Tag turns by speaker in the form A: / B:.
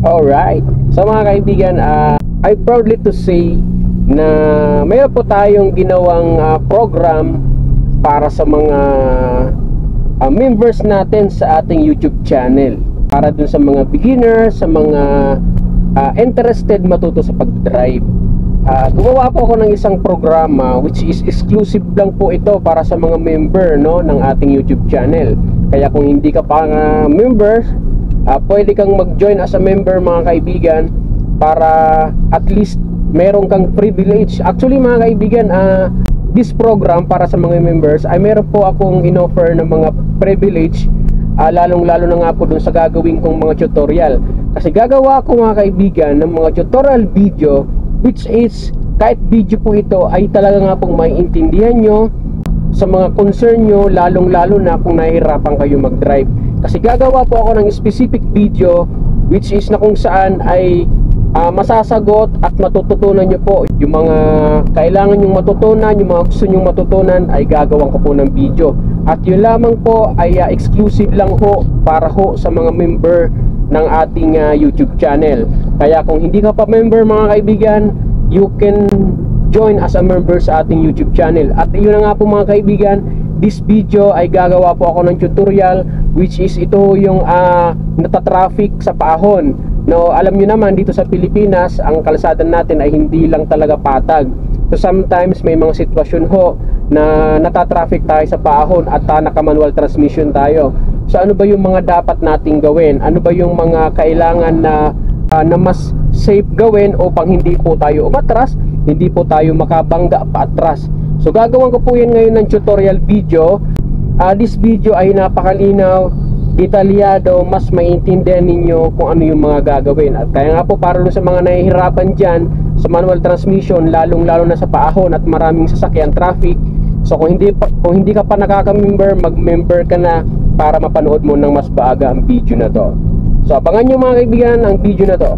A: Alright. So mga kaibigan, I proudly to say na mayroon po tayong ginawang program para sa mga members natin sa ating YouTube channel. Para dun sa mga beginners, sa mga interested matuto sa pag-drive. Gumawa po ako ng isang programa which is exclusive lang po ito para sa mga member, no, ng ating YouTube channel. Kaya kung hindi ka pa member, pwede kang mag-join as a member mga kaibigan, para at least meron kang privilege. Actually mga kaibigan, this program para sa mga members ay meron po akong in-offer ng mga privilege, lalong lalo na nga po dun sa gagawin kong mga tutorial. Kasi gagawa ko mga kaibigan ng mga tutorial video which is kahit video po ito ay talaga nga pong maiintindihan nyo sa mga concern nyo, lalong lalo na kung nahihirapan kayo mag-drive. Kasi gagawa po ako ng specific video which is na kung saan ay masasagot at matututunan nyo po yung mga kailangan nyong matutunan, yung mga gusto nyong matutunan ay gagawan ko po ng video. At yun lamang po ay exclusive lang ho para ho sa mga member ng ating YouTube channel. Kaya kung hindi ka pa member mga kaibigan, you can join as a member sa ating YouTube channel. At yun na nga po mga kaibigan, this video ay gagawa po ako ng tutorial which is ito yung natatraffic sa paahon. No, alam nyo naman dito sa Pilipinas, ang kalsada natin ay hindi lang talaga patag. So sometimes may mga sitwasyon ho na natatraffic tayo sa paahon at naka-manual transmission tayo. So ano ba yung mga dapat nating gawin? Ano ba yung mga kailangan na mas safe gawin upang hindi po tayo umatras, hindi po tayo makabangga paatras? So gagawin ko po yan ngayon ng tutorial video. This video ay napakalinaw, detalyado, mas maintindihan ninyo kung ano yung mga gagawin. At kaya nga po para sa mga nahihirapan dyan sa manual transmission, lalong lalo na sa paahon at maraming sasakyan, traffic. So kung hindi ka pa nakaka-member, mag-member ka na para mapanood mo ng mas maaga ang video na to. So abangan nyo mga kaibigan ang video na to.